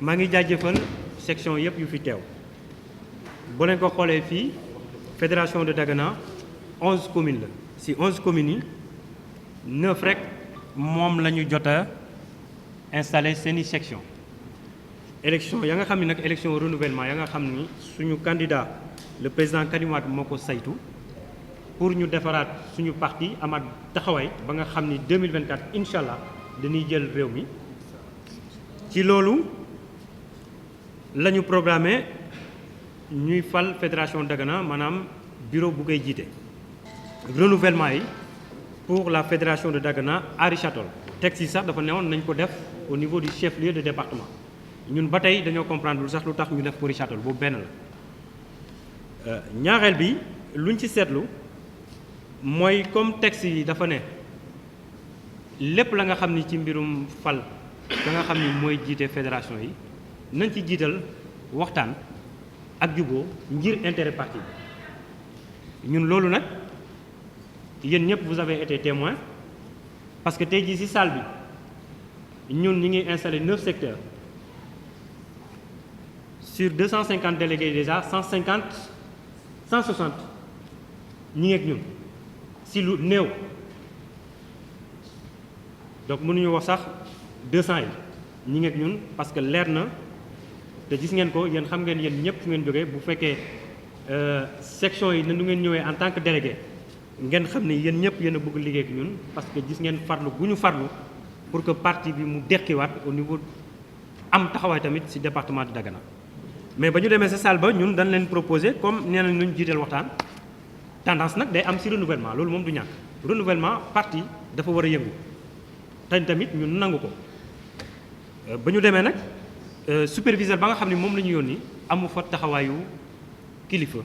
maa ngi jaajëfal section yëpp yu fi teew boo leen ko xoolee fii fédération de Dagana 11 communes la si 11 communes yi 9 rek moom la ñu jot a installé seeni section élection ya nga xam ni nag élection renouvellement ya nga xam ni suñu candidat le président Karim Wade moo ko saytu pour ñu defaraat suñu parti amaat taxawaay ba nga xam ni 2024 incha allah dañuy jël réew mi ci loolu la ñu programmé ñuy fal fédération Dagana maanaam bureau bu koy jiite renouvellement yi pour la fédération de Dagana à Richard-Toll texte yi sax dafa newoon nañ ko def au niveau du chef-lieu de département ñun ba tey dañoo comprendre lu sax lu tax ñu def ko Richard-Toll boobu benn la ñaareel bi luñ ci seetlu mooy comme texte yi dafa ne lépp la nga xam ni ci mbirum fal ka nga xam ni mooy jiite fédération yi nañ ci jiital waxtaan ak juboo ngir intérêt parti bi ñun loolu nag yéen ñëpp vous avez été témoin parce que tey jii ci salle bi ñun ñi ngi installé 9 secteurs sur 250 délégués déjà 160 ñi ngi ak ñun si lu néew donc mënuñu wax sax 200 yi ñi ngi ak ñun parce que leer na te gis ngeen ko yéen xam ngeen yéen ñëpp fu ngeen jógee bu fekkee section yi ne nu ngeen ñëwee en tant que délégué ngeen xam ne yéen ñëpp yéen a bëgg liggéey ak ñun parce que gis ngeen farlu gu ñu farlu pour que parti bi mu dekkiwaat au niveau am taxawaay tamit ci département de Dagana mais ba ñu demee sa salle ba ñun dañ leen proposer comme nee nañ ñu jiiteel waxtaan tendance nag day am ci renouvellement loolu moom du ñàkk renouvellement parti dafa war a yëngu tañ tamit ñun nangu ko ba ñu demee nag superviseur ba nga xam ne moom la ñu yónni amu fa taxawaayu kilifa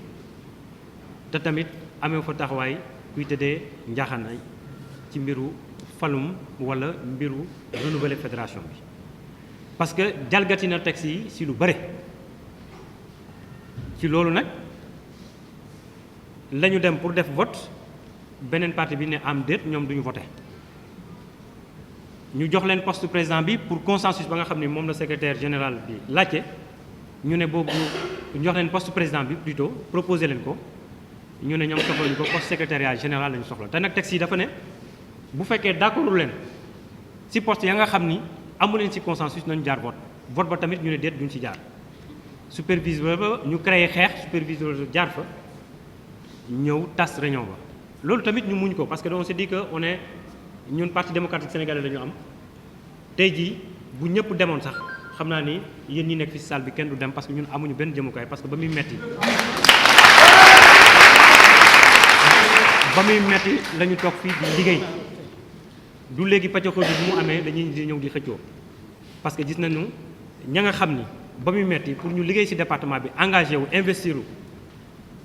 te tamit amee fa taxawaay kuy tëddee njaaxaanaay ci mbiru falum wala mbiru renouveler fédération bi parce que jalgati na texte yi ci lu bare ci loolu nag la ñu dem pour def vote beneen parti bi ne am déet ñoom duñu voté ñu jox leen poste président bi pour consensus ba nga xam ne moom la secrétaire général bi laajte ñu ne boobu ñu jox leen poste président bi plutôt proposé leen ko ñu ne ñoom soxla ñu ko poste secrétariat général lañu soxla te nag texte yi dafa ne bu fekkee d'accordul leen ci poste ya nga xam ni amu leen ci consensus nañu jaar vote ba tamit ñu ne déet duñ ci jaar superviseur ba ñu créé xeex superviseur jaar fa ñëw tas réunion ba loolu tamit ñu muñ ko parce que on s'est dit que on est ñun parti démocratique sénégalais la ñu am tey jii bu ñëpp demoon sax xam naa ni yéen ñi nekk fi salle bi kenn du dem parce que ñun amuñu benn jëmukaay parce que ba muy metti la ñu toog fii di liggéey du léegi paccaxoo bi bu mu amee dañuy di ñëw di xëccoo parce que gis nañu ña nga xam ni ba muy metti pour ñu liggéey ci département bi engagé wu investir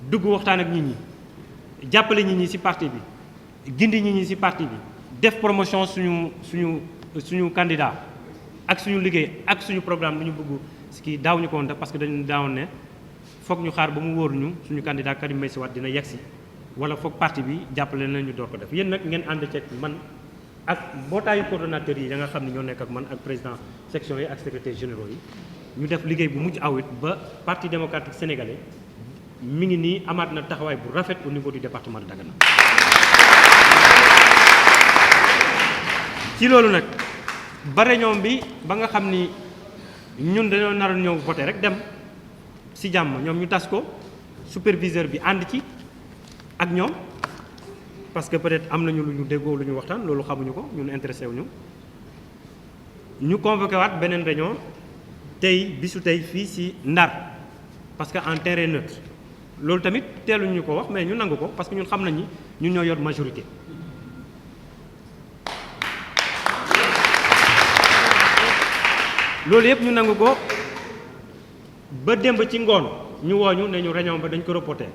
dugg waxtaan ak nit ñi jàppale nit ñi ci parti bi gindi nit ñi ci parti bi def promotion suñu candidat ak suñu liggéey ak suñu programme lu ñu bëgg ci kii daaw ñu ko woon def parce que dañu daawoon ne foog ñu xaar ba mu wóor ñu suñu candidat Karim Meïssa Wade dina yegsi wala foog parti bi jàppale na ñu door ko def yéen nag ngeen ànd ceeg man ak mbootaayu coordonnateurs yi ya nga xam ne ñoo nekk ak man ak président section yi ak secrétaire généraux yi ñu def liggéey bu mujj awit ba parti démocratique sénégalais mi ngi nii amaat na taxawaay bu rafet au niveau du département de Dagana. ci loolu nag ba réunion bi ba nga xam ni ñun dañoo naroon ñëw voté rek dem ci jàmm ñoom ñu tas ko superviseur bi ànd ci ak ñoom parce que peut-être am nañu lu ñu déggoo lu ñu waxtaan loolu xamuñu ko ñun intéressé wuñu ñu convoqué waat beneen réunion tey bisu tey fii ci Ndar parce que en terrain neutre loolu tamit teeluñu ko wax mais ñu nangu ko parce que ñun xam nañ ni ñun ñoo yor majorité. loolu yëpp ñu nangu ko ba démb ci ngoon ñu wooñu ne ñu réunion ba dañ ko reporté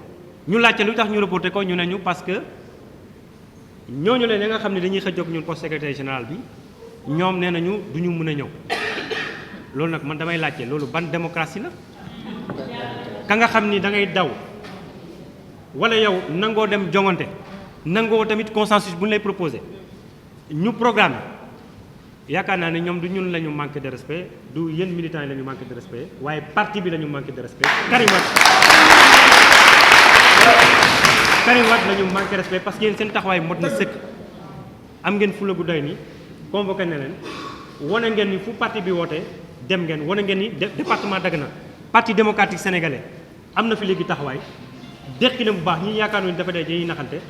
ñu laajte lu tax ñu reporté ko ñu ne ñu parce que ñooñu leen nga xam ne dañuy xëccoog ñun poste secrétaire général bi ñoom nee nañu du ñu mën a ñëw loolu nag man damay laajte loolu ban démocratie la ka nga xam ni da ngay daw wala yow nangoo dem jongante nangoo tamit consensus bu ñu lay proposé ñu programme yaakaar naa ne ñoom du ñun la ñu manqué de respect du yéen militants yi la ñu manqué de respect waaye parti bi la ñu manqué de respect Karim Wade la ñu manqué respect parce que yéen seen taxawaay mot na sëkk am ngeen fula gu doy ni convoqué ne leen wane ngeen ni fu parti bi wootee dem ngeen wane ngeen ni département Dagana parti démocratique sénégalais am na fi léegi taxawaay dekki na bu baax ñi yaakaar nañu dafa dee dañuy naxante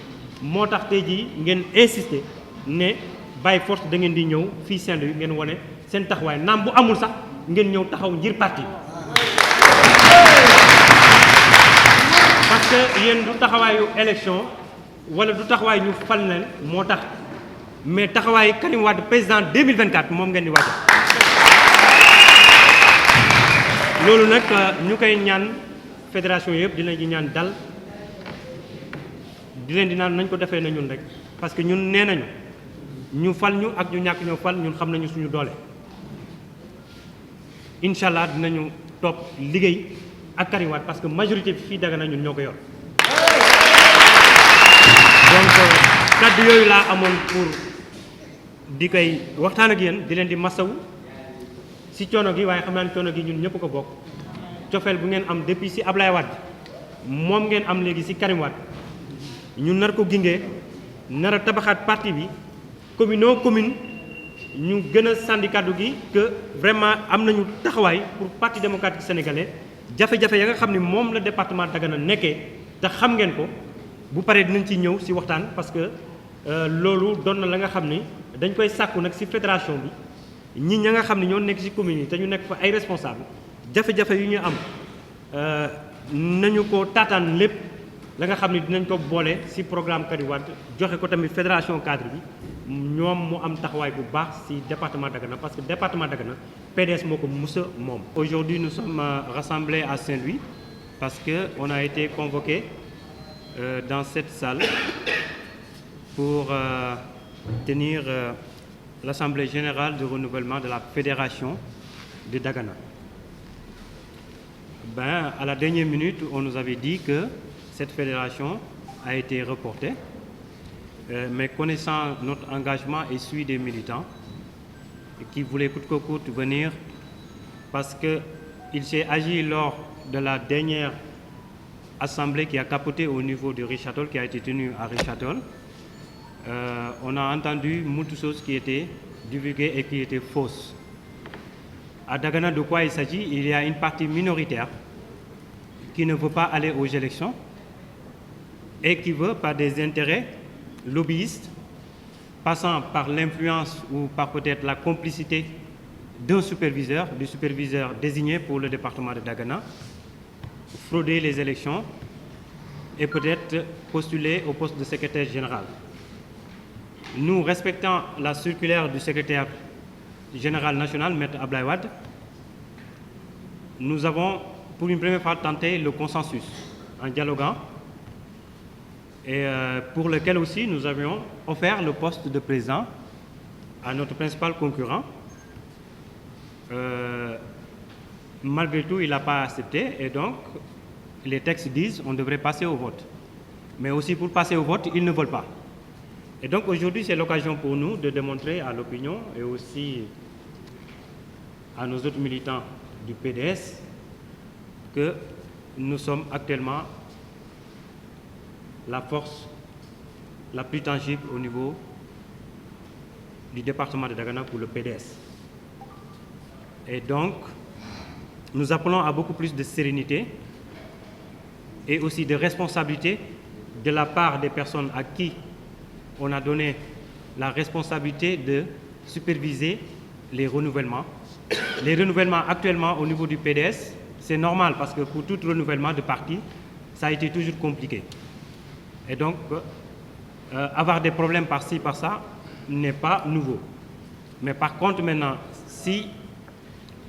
moo tax tey jii ngeen insister ne by force da ngeen di ñëw fii Saint-Louis ngeen wane seen taxawaay naam bu amul sax ngeen ñëw taxaw ngir parti parce que yéen du taxawaayu élection wala du taxawaay ñu fal leen moo tax mais taxawaayu Karim Wade président 2024 moom ngeen di waajal loolu nag ñu koy ñaan fédération yëpp dinañ ci ñaan dal di leen di naan nañ ko defee na ñun rek parce que ñun nee nañu ñu fal ñu ak ñu ñàkk ñoo fal ñun xam nañu suñu doole incha allah dinañu topp liggéey ak Karim Wade parce que majorité bi fii Dagana ñun ñoo ko yor donc kàddu yooyu laa amoon pour di koy waxtaan ak yéen di leen di masawu si coono gi waaye xam naa ne coono gi ñun ñëpp ko bokk cofeel bu ngeen am depuis si Ablaye Wade moom ngeen am léegi si Karim Wade ñu nar ko gingee nar a tabaxaat parti bi commune ñu gën a sànni kàddu gi que vraiment am nañu taxawaay pour parti démocratique sénégalais jafe-jafe ya nga xam ne moom la département Dagana nekkee te xam ngeen ko bu paree dinañ ci ñëw si waxtaan parce que loolu doon na la nga xam ni dañ koy sàkku nag si fédération bi ñi ña nga xam ne ñoo nekk si commune yi te ñu nekk fa ay responsable jafe-jafe yu ñu am nañu ko taataan lépp la nga xam ne dinañ ko boole ci programme Karim Wade joxe ko tamit fédération cadre bi ñoom mu am taxawaay bu baax ci département Dagana parce que département Dagana PDS moo ko musa moom. Aujourd'hui nous sommes rassemblés à Saint-Louis parce que on a été convoqués dans cette salle pour tenir l'assemblée générale de renouvellement de la fédération de Dagana. À la dernière minute, on nous avait dit que cette fédération a été reportée, mais connaissant notre engagement et celui des militants qui voulaient coûte que coûte venir parce qu'il s'est agi lors de la dernière assemblée qui a capoté au niveau de Richard-Toll, qui a été tenue à Richard-Toll. On a entendu beaucoup de choses qui étaient divulguées et qui étaient fausses. À Dagana, de quoi il s'agit? Il y a une partie minoritaire qui ne veut pas aller aux élections et qui veut, par des intérêts lobbyistes, passant par l'influence ou par peut-être la complicité d'un superviseur, du superviseur désigné pour le département de Dagana, frauder les élections et peut-être postuler au poste de secrétaire général. Nous, respectant la circulaire du secrétaire général national, Maître Ablaye Wade, nous avons pour une première fois tenté le consensus en dialoguant et pour lequel aussi nous avions offert le poste de président à notre principal concurrent. Malgré tout, il n'a pas accepté et donc les textes disent qu'on devrait passer au vote. Mais aussi pour passer au vote, ils ne veulent pas. Et donc aujourd'hui, c'est l'occasion pour nous de démontrer à l'opinion et aussi à nos autres militants du PDS que nous sommes actuellement la force la plus tangible au niveau du département de Dagana pour le PDS. Et donc, nous appelons à beaucoup plus de sérénité et aussi de responsabilité de la part des personnes à qui on a donné la responsabilité de superviser les renouvellements. Les renouvellements actuellement au niveau du PDS, c'est normal parce que pour tout renouvellement de parti, ça a été toujours compliqué. Et donc, avoir des problèmes par-ci, par-ça, n'est pas nouveau. Mais par contre, maintenant, si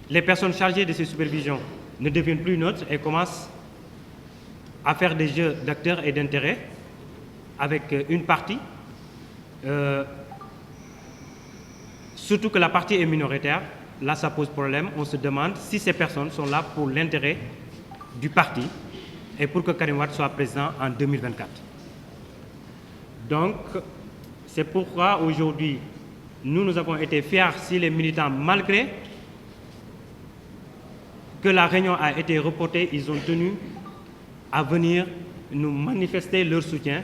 les personnes chargées de ces supervisions ne deviennent plus neutres et commencent à faire des jeux d'acteurs et d'intérêts avec une partie, surtout que la partie est minoritaire, là ça pose problème. On se demande si ces personnes sont là pour l'intérêt du parti et pour que Karim Wade soit président en 2024. Donc, c'est pourquoi aujourd'hui, nous avons été fiers si les militants, malgré que la réunion a été reportée, ils ont tenu à venir nous manifester leur soutien,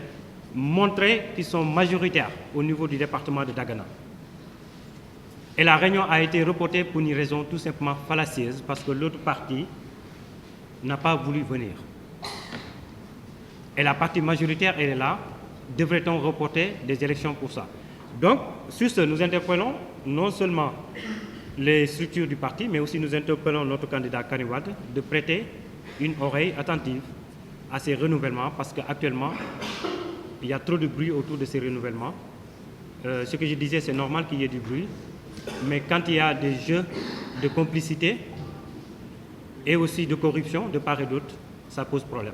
montrer qu'ils sont majoritaires au niveau du département de Dagana. Et la réunion a été reportée pour une raison tout simplement fallacieuse, parce que l'autre partie n'a pas voulu venir. Et la partie majoritaire, elle est là. Devrait-on reporter des élections pour ça? Donc, sur ce, nous interpellons non seulement les structures du parti, mais aussi nous interpellons notre candidat Karim Wade de prêter une oreille attentive à ces renouvellements, parce qu'actuellement, il y a trop de bruit autour de ces renouvellements. Ce que je disais, c'est normal qu'il y ait du bruit, mais quand il y a des jeux de complicité et aussi de corruption de part et d'autre, ça pose problème.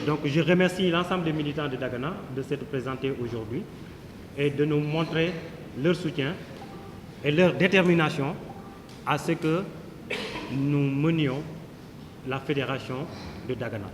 Donc je remercie l'ensemble des militants de Dagana de s'être présentés aujourd'hui et de nous montrer leur soutien et leur détermination à ce que nous menions la fédération de Dagana.